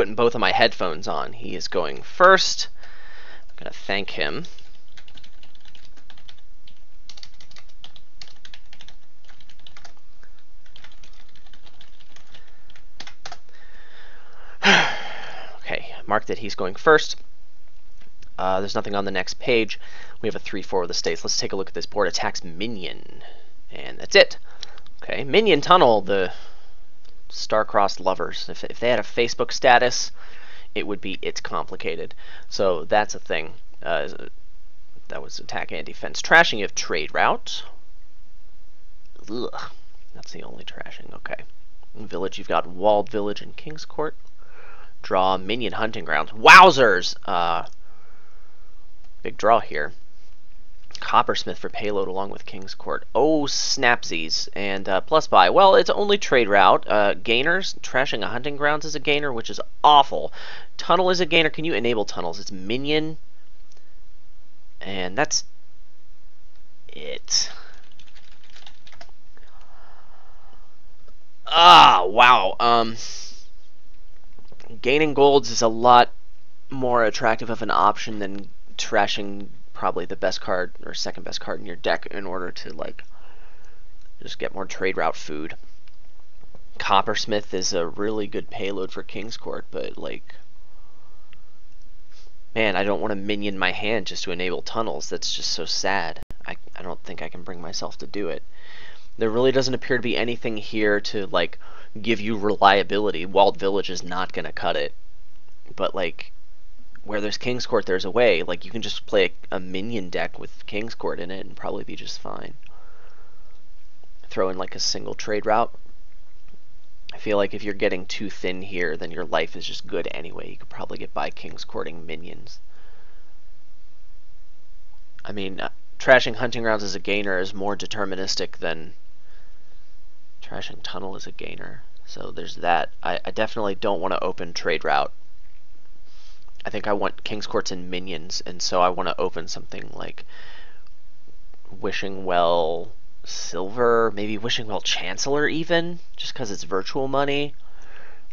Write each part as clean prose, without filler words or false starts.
putting both of my headphones on. He is going first. I'm going to thank him. Okay, mark that he's going first. There's nothing on the next page. We have a 3-4 of the states. Let's take a look at this board. Attacks minion. And that's it. Okay, Minion Tunnel, the star-crossed lovers. If they had a Facebook status, it would be It's Complicated. So that's a thing. That was attack and defense. Trashing, you have Trade Route. Ugh, that's the only trashing. Okay. In Village, you've got Walled Village and King's Court. Draw, Minion Hunting Grounds. Wowzers! Big draw here. Coppersmith for payload along with King's Court. Oh, snapsies. And plus buy. Well, it's only trade route. Gainers. Trashing a hunting grounds is a gainer, which is awful. Tunnel is a gainer. Can you enable tunnels? It's minion. And that's it. Ah, wow. Gaining golds is a lot more attractive of an option than trashing probably the best card or second best card in your deck in order to like just get more trade route food. Coppersmith is a really good payload for King's Court, but like, man, I don't want to minion my hand just to enable tunnels. That's just so sad. I don't think I can bring myself to do it. There really doesn't appear to be anything here to like give you reliability. Walled Village is not going to cut it, but like, where there's King's Court, there's a way. Like, you can just play a minion deck with King's Court in it and probably be just fine. Throw in like a single trade route. I feel like if you're getting too thin here, then your life is just good anyway. You could probably get by King's Courting minions. I mean, trashing Hunting Grounds as a gainer is more deterministic than trashing Tunnel as a gainer. So there's that. I definitely don't want to open trade route. I think I want King's Courts and minions, and so I want to open something like Wishing Well Silver, maybe Wishing Well Chancellor even, just because it's virtual money.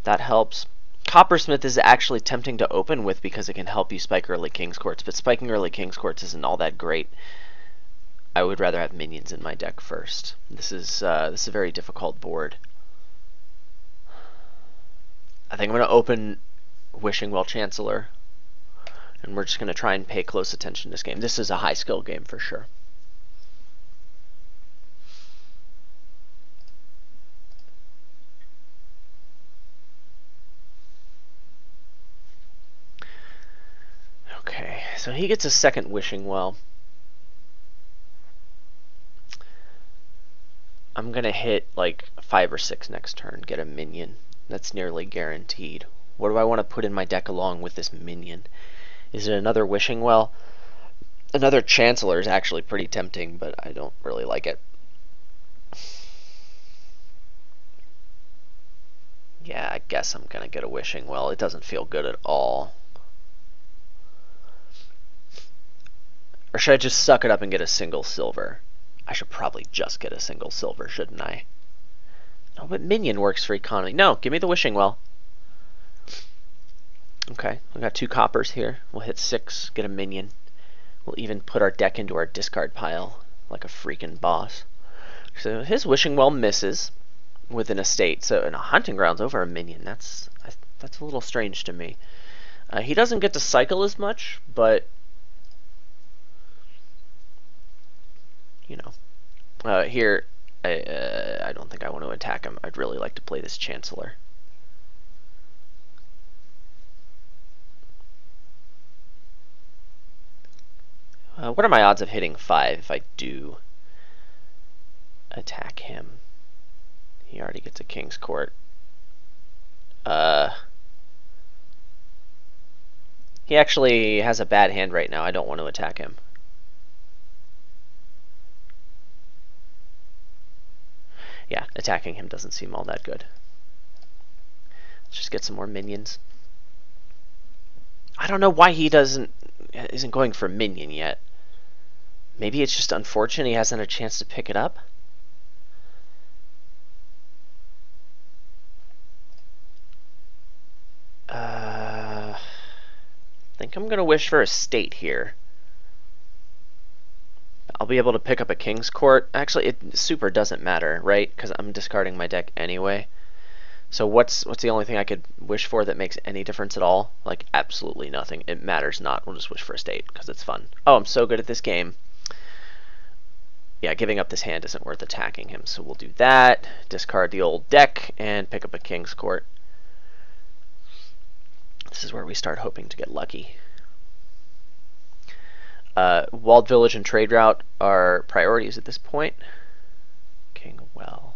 That helps. Coppersmith is actually tempting to open with because it can help you spike early King's Courts, but spiking early King's Courts isn't all that great. I would rather have minions in my deck first. This is a very difficult board. I think I'm going to open Wishing Well Chancellor, and we're just going to try and pay close attention to this game. This is a high skill game for sure. Okay, so he gets a second Wishing Well. I'm going to hit like 5 or 6 next turn, get a minion. That's nearly guaranteed. What do I want to put in my deck along with this minion? Is it another Wishing Well? Another Chancellor is actually pretty tempting, but I don't really like it. Yeah, I guess I'm going to get a Wishing Well. It doesn't feel good at all. Or should I just suck it up and get a single silver? I should probably just get a single silver, shouldn't I? No, but minion works for economy. No, give me the Wishing Well. Okay, we got 2 coppers here. We'll hit 6, get a minion. We'll even put our deck into our discard pile like a freaking boss. So his Wishing Well misses with an estate. So in a Hunting Grounds over a minion, that's a little strange to me. He doesn't get to cycle as much, but you know, here I don't think I want to attack him. I'd really like to play this Chancellor. What are my odds of hitting 5 if I do attack him? He already gets a King's Court. He actually has a bad hand right now. I don't want to attack him. Yeah, attacking him doesn't seem all that good. Let's just get some more minions. I don't know why he isn't going for minion yet. Maybe it's just unfortunate he hasn't had a chance to pick it up. think I'm going to wish for a state here. I'll be able to pick up a King's Court. Actually, it super doesn't matter, right? Because I'm discarding my deck anyway. So what's the only thing I could wish for that makes any difference at all? Like, absolutely nothing. It matters not. We'll just wish for a state, because it's fun. Oh, I'm so good at this game. Yeah, giving up this hand isn't worth attacking him, so we'll do that. Discard the old deck, and pick up a King's Court. This is where we start hoping to get lucky. Walled Village and Trade Route are priorities at this point. King Well.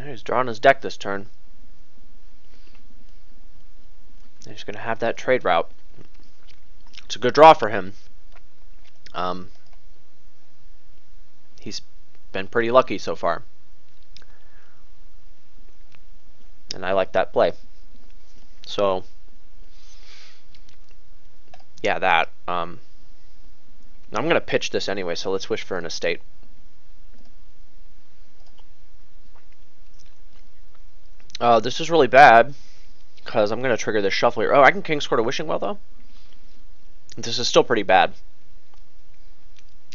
He's drawing his deck this turn. He's going to have that trade route. It's a good draw for him. He's been pretty lucky so far. And I like that play. So, yeah, that. I'm going to pitch this anyway, so let's wish for an estate. This is really bad, because I'm going to trigger this shuffle here. Oh, I can King's Court a Wishing Well, though? This is still pretty bad.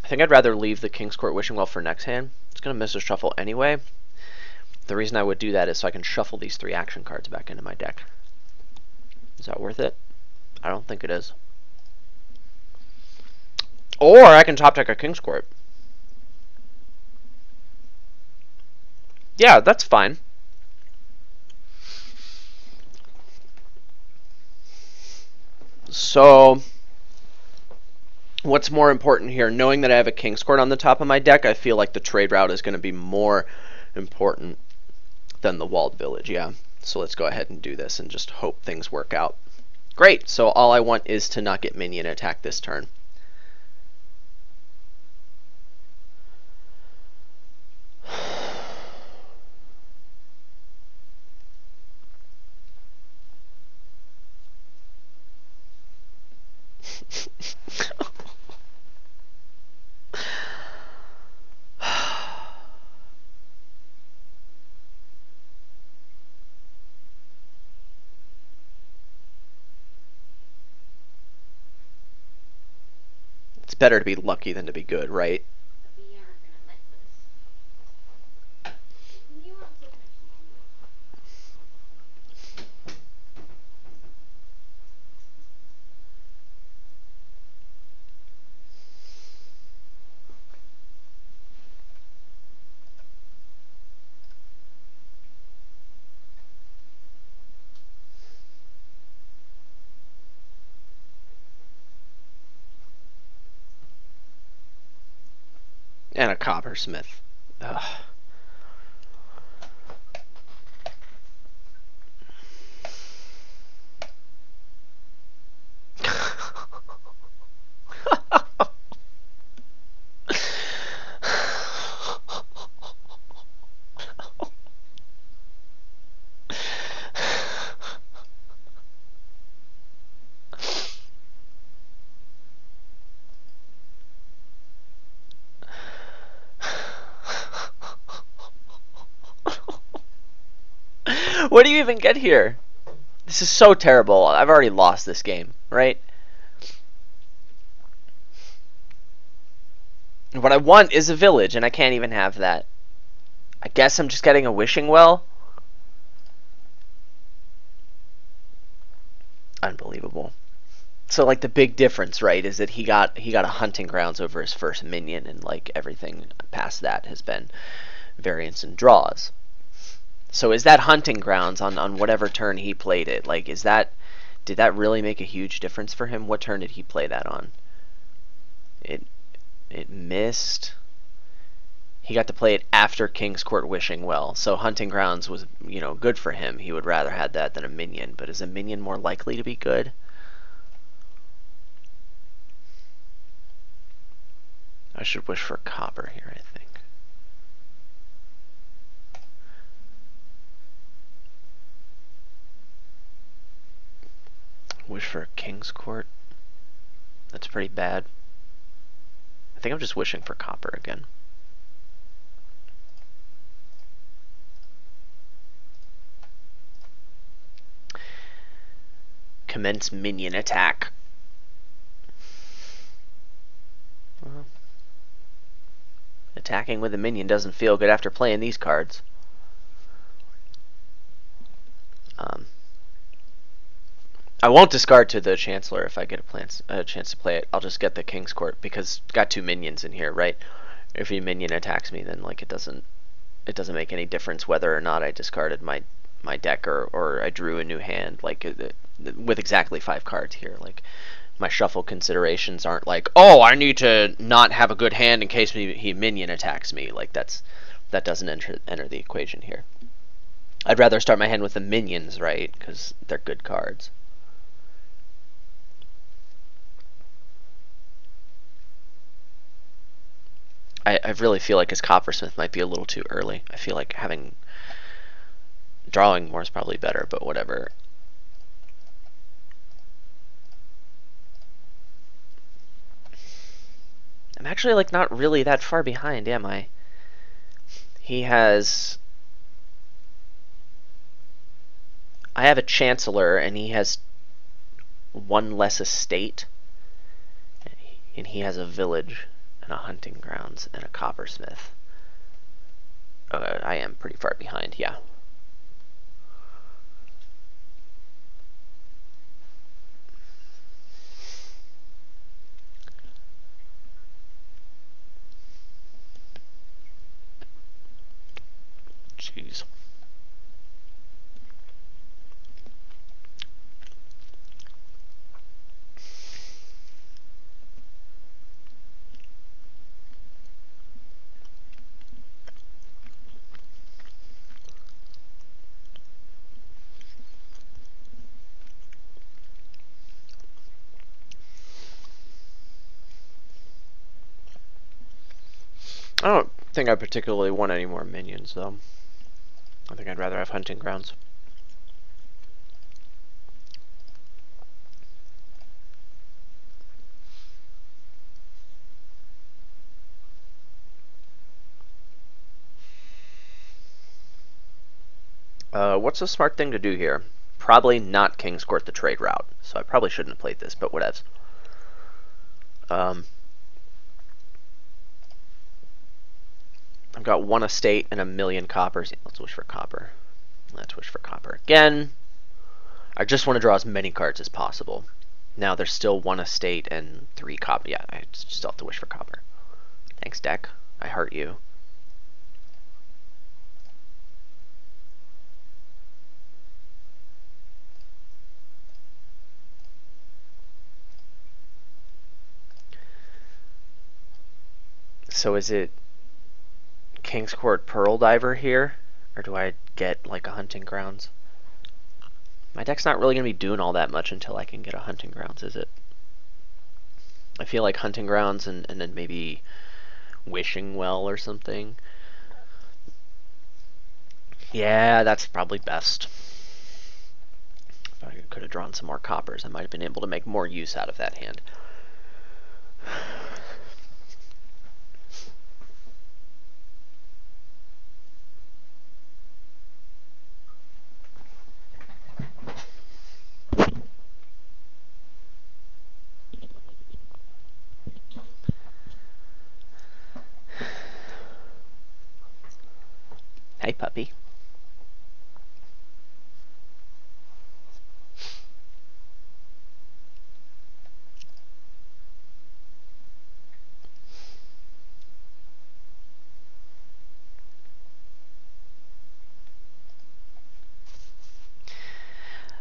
I think I'd rather leave the King's Court Wishing Well for next hand. It's going to miss a shuffle anyway. The reason I would do that is so I can shuffle these 3 action cards back into my deck. Is that worth it? I don't think it is. Or I can top deck a King's Court. Yeah, that's fine. So, what's more important here? Knowing that I have a King's Court on the top of my deck, I feel like the trade route is going to be more important than the Walled Village, yeah. So let's go ahead and do this and just hope things work out. Great, so all I want is to not get minion attack this turn. It's better to be lucky than to be good, right? And a coppersmith. Ugh. What do you even get here? This is so terrible. I've already lost this game, right? What I want is a village, and I can't even have that. I guess I'm just getting a Wishing Well. Unbelievable. So like the big difference, right, is that he got a hunting grounds over his first minion, and like everything past that has been variance and draws. So is that hunting grounds on whatever turn he played it? Like, did that really make a huge difference for him? What turn did he play that on? It missed. He got to play it after King's Court Wishing Well. So hunting grounds was, good for him. He would rather have that than a minion. But is a minion more likely to be good? I should wish for copper here, I think. wish for King's Court. That's pretty bad. I think I'm just wishing for copper again. Commence minion attack. Well, attacking with a minion doesn't feel good after playing these cards. I won't discard to the Chancellor if I get a chance to play it. I'll just get the King's Court because it's got 2 minions in here, right? If a minion attacks me, then like it doesn't make any difference whether or not I discarded my deck or I drew a new hand. Like with exactly 5 cards here, like my shuffle considerations aren't like, oh, I need to not have a good hand in case he minion attacks me. Like that doesn't enter the equation here. I'd rather start my hand with the minions, right? Because they're good cards. I really feel like his Coppersmith might be a little too early. I feel like drawing more is probably better, but whatever. I'm actually like not really that far behind, am I? He has... I have a Chancellor, and he has 1 less estate, and he has a village and a hunting grounds and a Coppersmith. I am pretty far behind, yeah. Jeez. I don't think I particularly want any more minions, though. I think I'd rather have hunting grounds. What's a smart thing to do here? Probably not King's Court the trade route, so I probably shouldn't have played this, but whatevs. I've got 1 estate and 1,000,000 coppers. Let's wish for copper. Let's wish for copper again. I just want to draw as many cards as possible. Now there's still 1 estate and 3 copper. Yeah, I still have to wish for copper. Thanks, deck. I heart you. So is it King's Court Pearl Diver here? Or do I get like a hunting grounds? My deck's not really going to be doing all that much until I can get a hunting grounds, is it? I feel like hunting grounds and then maybe wishing well or something. Yeah, that's probably best. If I could have drawn some more coppers, I might have been able to make more use out of that hand. Hey, puppy.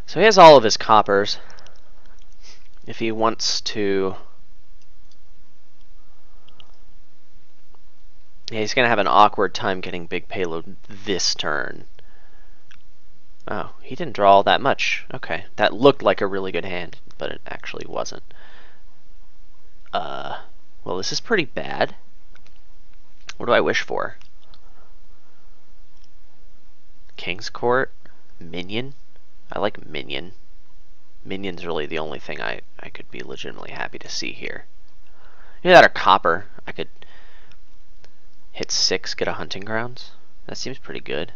So he has all of his coppers. If he wants to... Yeah, he's going to have an awkward time getting big payload this turn. Oh, he didn't draw all that much. Okay, that looked like a really good hand, but it actually wasn't. Well, this is pretty bad. What do I wish for? King's Court? Minion? I like Minion. Minion's really the only thing I could be legitimately happy to see here. Either that or copper. I could hit 6, get a hunting grounds. That seems pretty good.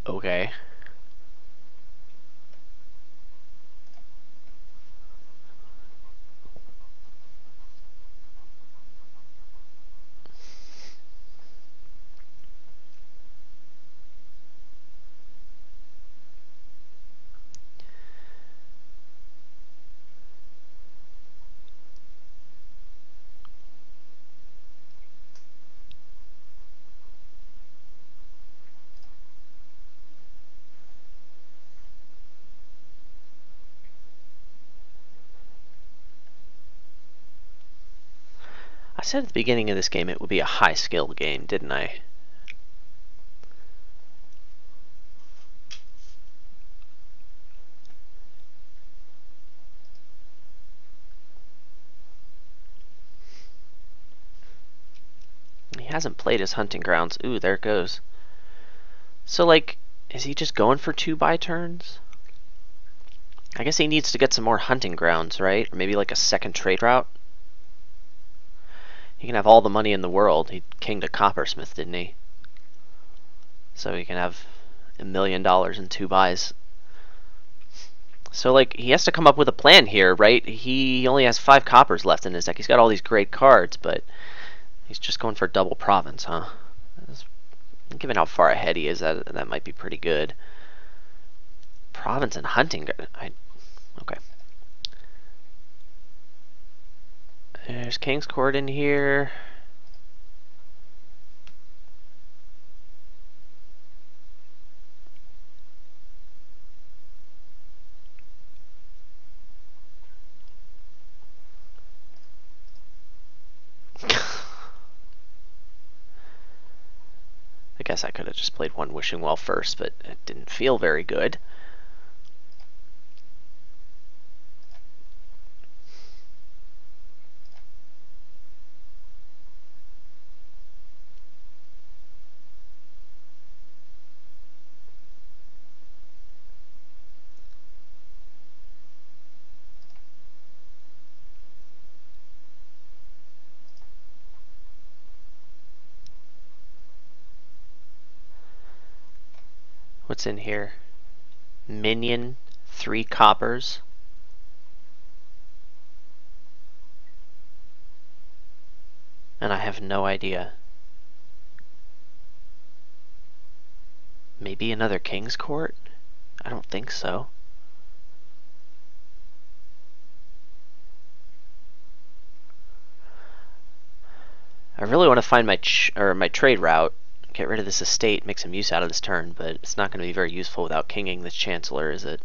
Okay. I said at the beginning of this game it would be a high-skill game, didn't I? He hasn't played his hunting grounds. Ooh, there it goes. So, like, is he just going for 2 buy turns? I guess he needs to get some more hunting grounds, right? Or maybe like a second trade route? He can have all the money in the world. He kinged a coppersmith, didn't he? So he can have $1 million in 2 buys. So, like, he has to come up with a plan here, right? He only has 5 coppers left in his deck. He's got all these great cards, but he's just going for double province, huh? Given how far ahead he is, that might be pretty good. Province and hunting. Okay. There's King's Court in here. I guess I could have just played one Wishing Well first, but it didn't feel very good. What's in here? Minion, 3 coppers. And I have no idea. Maybe another King's Court? I don't think so. I really want to find my my trade route. Get rid of this estate, make some use out of this turn, but it's not going to be very useful without kinging this Chancellor, is it?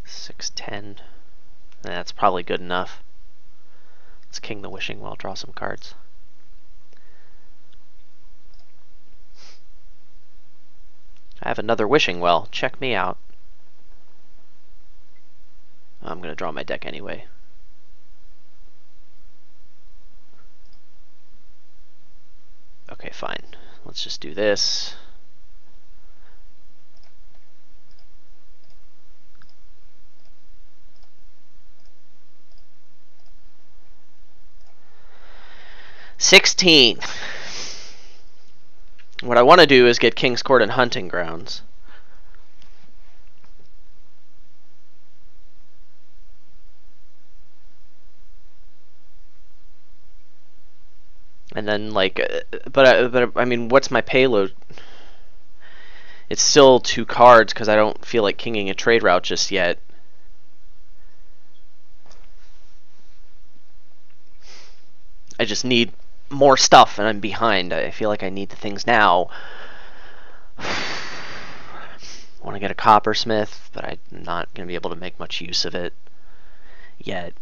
$6-10. That's probably good enough. Let's king the Wishing Well, draw some cards. I have another Wishing Well. Check me out. I'm going to draw my deck anyway. Okay, fine. Let's just do this. $16. What I want to do is get King's Court and hunting grounds. And then, like, but I mean, what's my payload? It's still 2 cards because I don't feel like kinging a trade route just yet. I just need more stuff and I'm behind. I feel like I need the things now. want to get a coppersmith, but I'm not going to be able to make much use of it yet.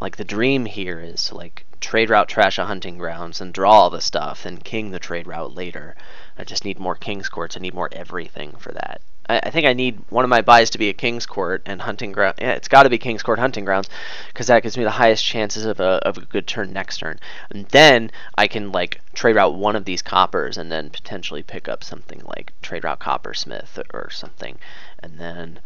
Like, the dream here is to, like, trade route trash a hunting grounds and draw all the stuff and king the trade route later. I just need more king's courts. I need more everything for that. I think I need one of my buys to be a king's court and hunting ground. Yeah, it's got to be king's court hunting grounds because that gives me the highest chances of a good turn next turn. And then I can, like, trade route one of these coppers and then potentially pick up something like trade route coppersmith or something. And then,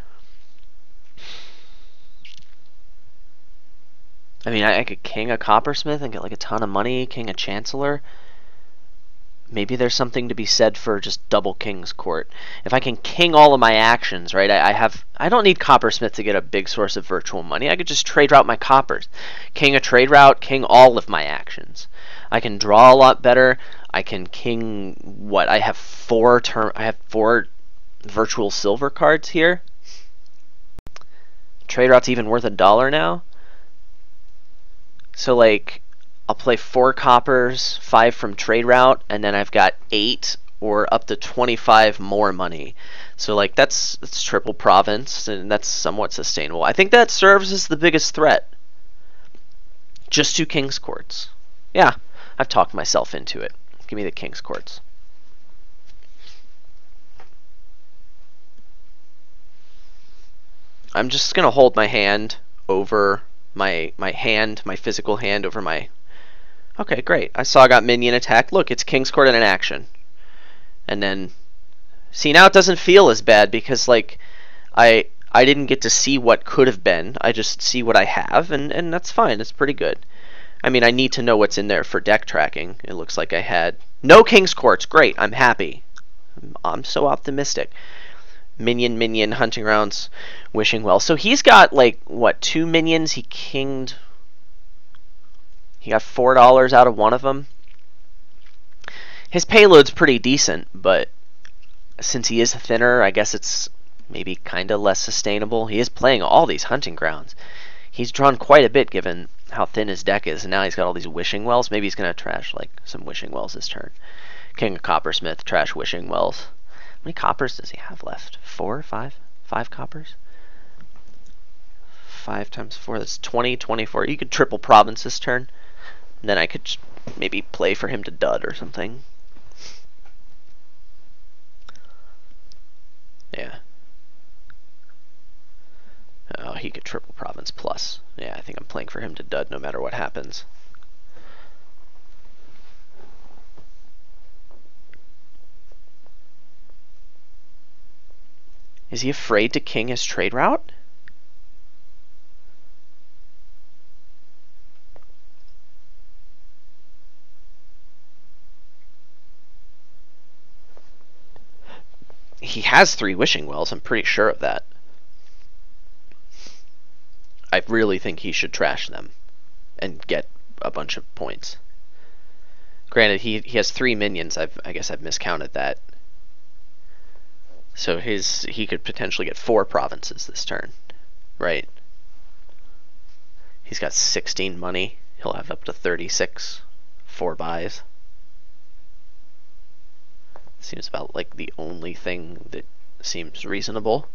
I mean, I could king a coppersmith and get like a ton of money, king a chancellor. Maybe there's something to be said for just double king's court. If I can king all of my actions, right? I don't need coppersmith to get a big source of virtual money. I could just trade route my coppers. King a trade route, king all of my actions. I can draw a lot better. I can king what? I have four virtual silver cards here. Trade route's even worth $1 now. So, like, I'll play 4 coppers, 5 from trade route, and then I've got 8 or up to 25 more money. So, like, that's triple province, and that's somewhat sustainable. I think that serves as the biggest threat. Just 2 king's courts. Yeah, I've talked myself into it. Give me the king's courts. I'm just going to hold my hand over my physical hand over my... Okay, great. I saw I got minion attack. Look, it's king's court in an action. And then, see, now it doesn't feel as bad because, like, I didn't get to see what could have been. I just see what I have, and that's fine. It's pretty good. I mean, I need to know what's in there for deck tracking. It looks like I had no king's courts. Great, I'm happy. I'm so optimistic. Minion, hunting rounds, wishing well. So he's got, like, what, 2 minions? He kinged... He got $4 out of one of them. His payload's pretty decent, but since he is thinner, I guess it's maybe kind of less sustainable. He is playing all these hunting grounds. He's drawn quite a bit given how thin his deck is, and now he's got all these wishing wells. Maybe he's going to trash, like, some wishing wells this turn. King of Coppersmith, trash wishing wells. How many coppers does he have left? 4? 5? 5 coppers? 5 times 4, that's 20, 24. You could triple province this turn. And then I could maybe play for him to dud or something. Yeah. Oh, he could triple province plus. Yeah, I think I'm playing for him to dud no matter what happens. Is he afraid to king his trade route? He has 3 wishing wells, I'm pretty sure of that. I really think he should trash them and get a bunch of points. Granted, he has 3 minions. I guess I've miscounted that. So he could potentially get 4 provinces this turn, right? He's got 16 money. He'll have up to 36. 4 buys. Seems about like the only thing that seems reasonable.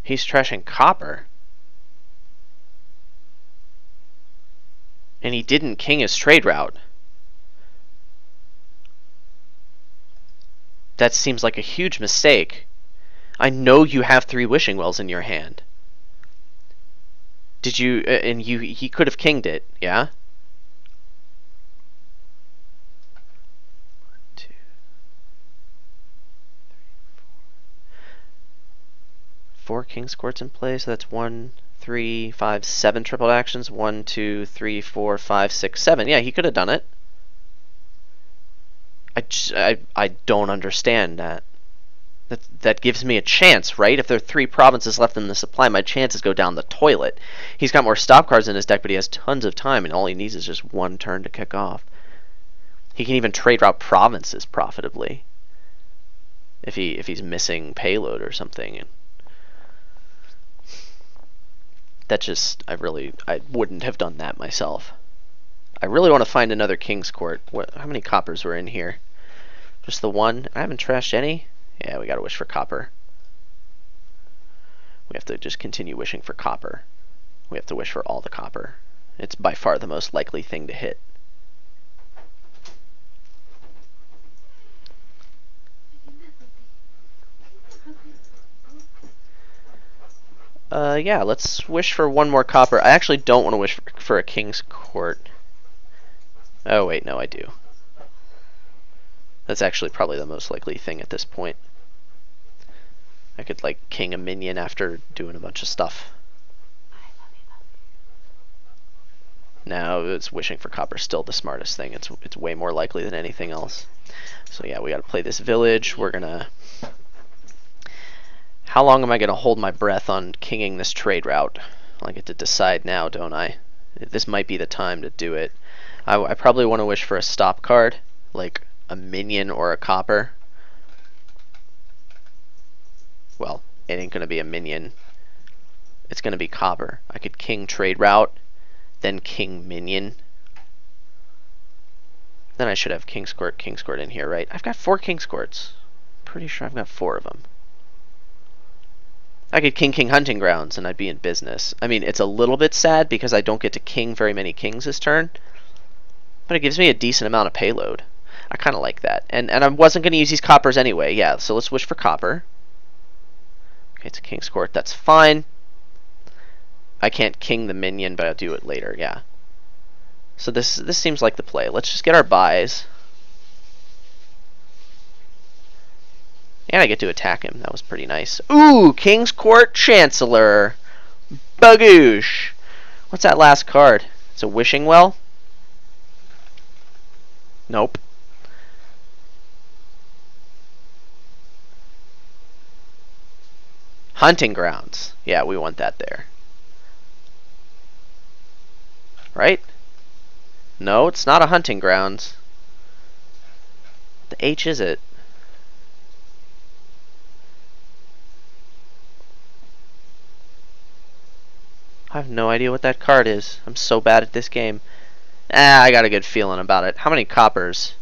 He's trashing copper. And he didn't king his trade route. That seems like a huge mistake. I know you have 3 wishing wells in your hand. Did you, and he could have kinged it, yeah? 2, 3, 4. 4 king's courts in play, so that's 1, 3, 5, 7 triple actions. 1, 2, 3, 4, 5, 6, 7. Yeah, he could have done it. I don't understand that. That gives me a chance, right? If there are 3 provinces left in the supply, my chances go down the toilet. He's got more stop cards in his deck, but he has tons of time, and all he needs is just 1 turn to kick off. He can even trade route provinces profitably if he's missing payload or something. And that just I wouldn't have done that myself. I really want to find another King's Court. How many coppers were in here? Just the 1? I haven't trashed any. Yeah, we gotta wish for copper. We have to just continue wishing for copper. We have to wish for all the copper. It's by far the most likely thing to hit. Yeah, let's wish for 1 more copper. I actually don't want to wish for a King's Court. Oh, wait, no, I do. That's actually probably the most likely thing at this point. I could, like, king a minion after doing a bunch of stuff. No, it's wishing for copper still the smartest thing. It's way more likely than anything else. So yeah, we gotta play this village. We're gonna... How long am I gonna hold my breath on kinging this trade route? I get to decide now, don't I? This might be the time to do it. I probably want to wish for a stop card, like a minion or a copper. Well, it ain't gonna be a minion. It's gonna be copper. I could king trade route, then king minion. Then I should have King's Court in here, right? I've got 4 King's Courts. Pretty sure I've got 4 of them. I could king hunting grounds and I'd be in business. I mean, it's a little bit sad because I don't get to king very many kings this turn, but it gives me a decent amount of payload. I kind of like that. And I wasn't going to use these coppers anyway. Yeah, so let's wish for copper. Okay, it's a King's Court. That's fine. I can't king the minion, but I'll do it later. Yeah. So this seems like the play. Let's just get our buys. And I get to attack him. That was pretty nice. Ooh, King's Court Chancellor. Bagoosh. What's that last card? It's a wishing well? Nope. Hunting grounds. Yeah, we want that there. Right? No, it's not a hunting grounds. The H is it? I have no idea what that card is. I'm so bad at this game. I got a good feeling about it. How many coppers?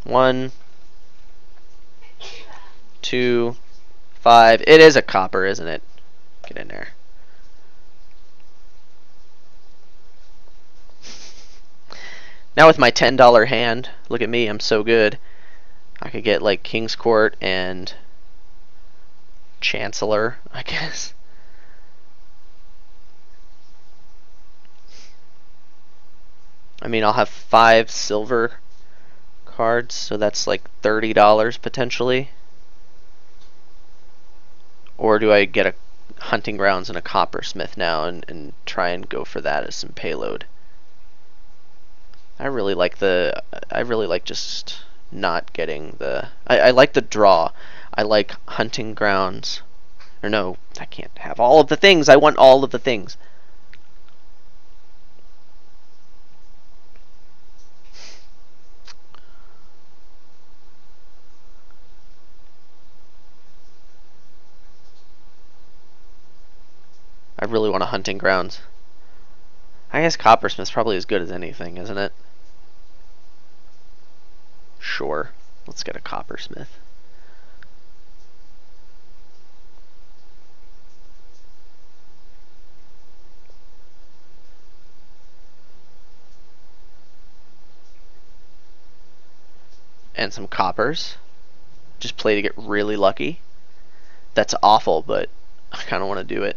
1, 2, 5. It is a copper, isn't it? Get in there. Now with my $10 hand, look at me, I'm so good. I could get like King's Court and Chancellor, I guess. I mean, I'll have 5 silver cards, so that's like $30 potentially. Or do I get a hunting grounds and a coppersmith now and try and go for that as some payload? I really like just not getting the... I like the draw. I like hunting grounds. Or no, I can't have all of the things. I want all of the things. I really want a hunting grounds. I guess coppersmith's probably as good as anything, isn't it? Sure. Let's get a coppersmith. And some coppers. Just play to get really lucky. That's awful, but I kind of want to do it.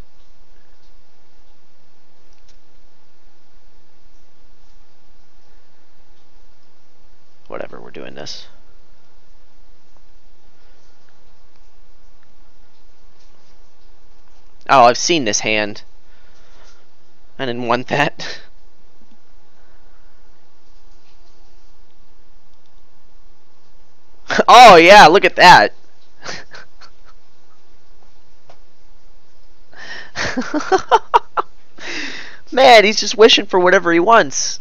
Whatever, we're doing this. Oh, I've seen this hand. I didn't want that. Oh, yeah, look at that. Man, he's just wishing for whatever he wants.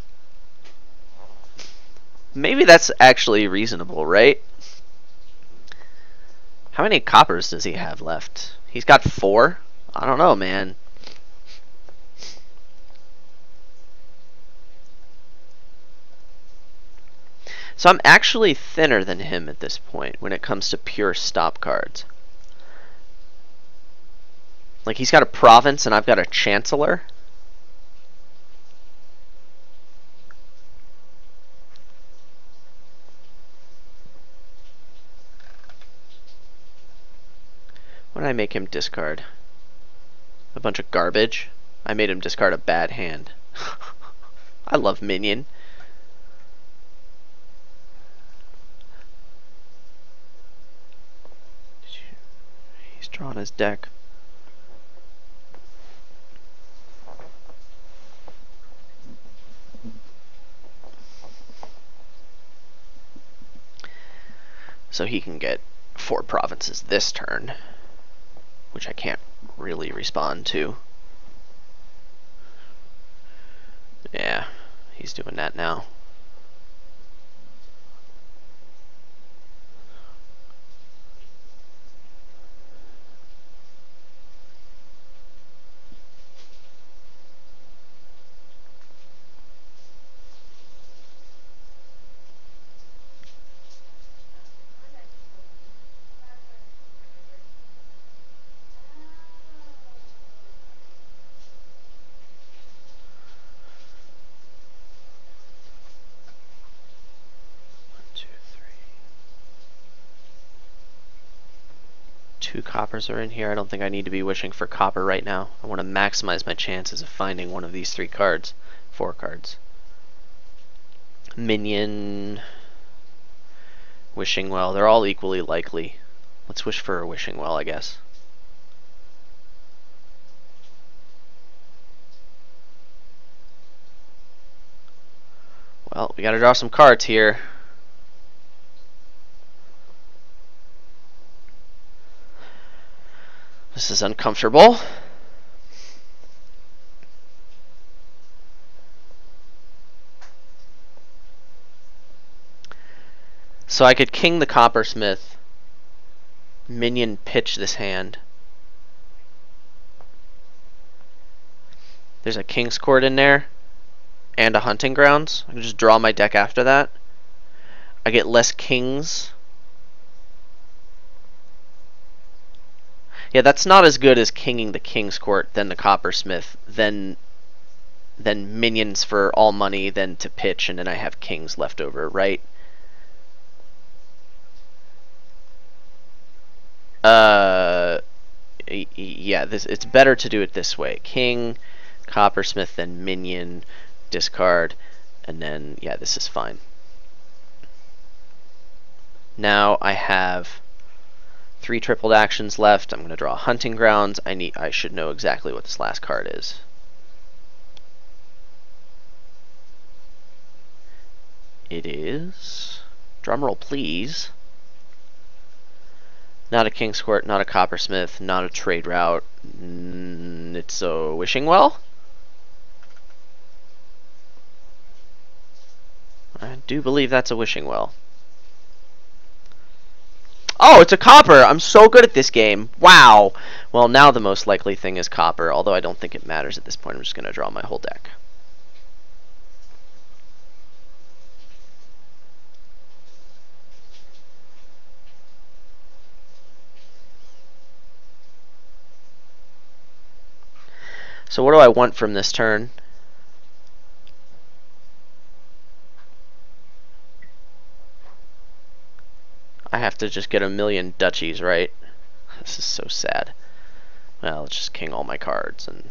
Maybe that's actually reasonable, right? How many coppers does he have left? He's got 4? I don't know, man. So I'm actually thinner than him at this point when it comes to pure stop cards. Like, he's got a province and I've got a chancellor. What did I make him discard? A bunch of garbage. I made him discard a bad hand. I love Minion. He's drawing his deck. So he can get 4 provinces this turn, which I can't really respond to. Yeah, he's doing that now. Two coppers are in here. I don't think I need to be wishing for copper right now. I want to maximize my chances of finding one of these 3 cards. 4 cards. Minion. Wishing Well. They're all equally likely. Let's wish for a Wishing Well, I guess. Well, we gotta draw some cards here. This is uncomfortable. So I could king the coppersmith, minion pitch this hand. There's a king's court in there and a hunting grounds. I can just draw my deck after that. I get less kings. Yeah, that's not as good as kinging the king's court, then the coppersmith, then minions for all money, then to pitch, and then I have kings left over, right? Yeah, it's better to do it this way. King, coppersmith, then minion, discard, and then, yeah, this is fine. Now I have 3 tripled actions left. I'm going to draw hunting grounds. I should know exactly what this last card is. It is, drumroll please, not a king's court, not a coppersmith, not a trade route. It's a Wishing Well. I do believe that's a Wishing Well. Oh, it's a copper! I'm so good at this game. Wow! Well, now the most likely thing is copper, although I don't think it matters at this point. I'm just going to draw my whole deck. So what do I want from this turn? I have to just get a million duchies, right? This is so sad. Well, let's just king all my cards and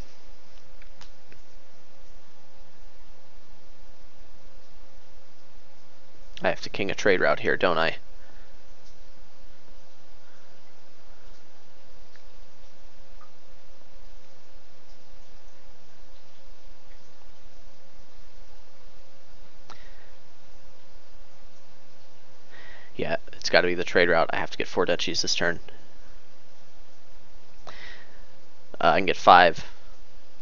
I have to king a trade route here, don't I? Yeah, it's got to be the trade route. I have to get 4 duchies this turn. I can get 5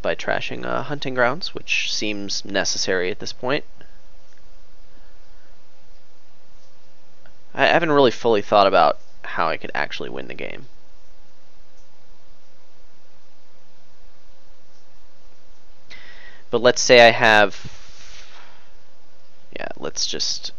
by trashing hunting grounds, which seems necessary at this point. I haven't really fully thought about how I could actually win the game. But let's say I have... Yeah, let's just...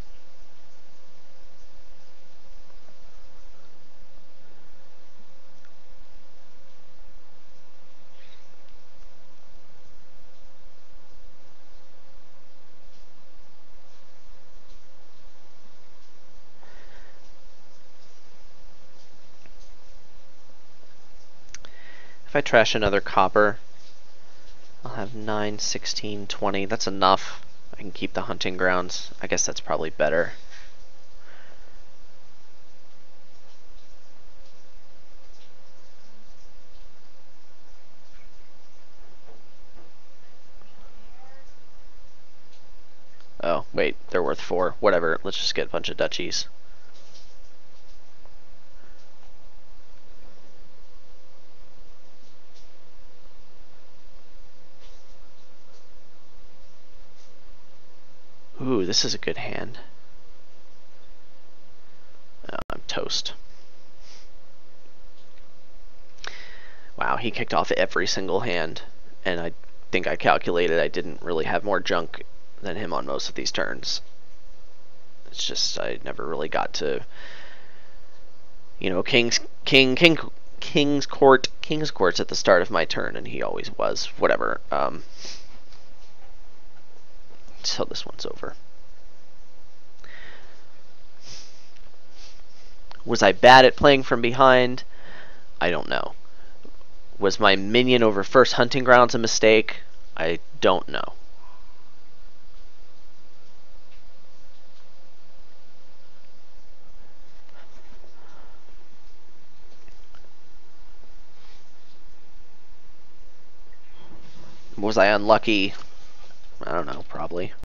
If I trash another copper, I'll have 9, 16, 20. That's enough. I can keep the hunting grounds. I guess that's probably better. Oh, wait, they're worth 4. Whatever, let's just get a bunch of duchies. Ooh, this is a good hand. Oh, I'm toast. Wow, he kicked off every single hand, and I think I calculated I didn't really have more junk than him on most of these turns. It's just I never really got to, you know, King's Court's at the start of my turn, and he always was. Whatever. So this one's over. Was I bad at playing from behind? I don't know. Was my minion over first hunting grounds a mistake? I don't know. Was I unlucky? I don't know, probably.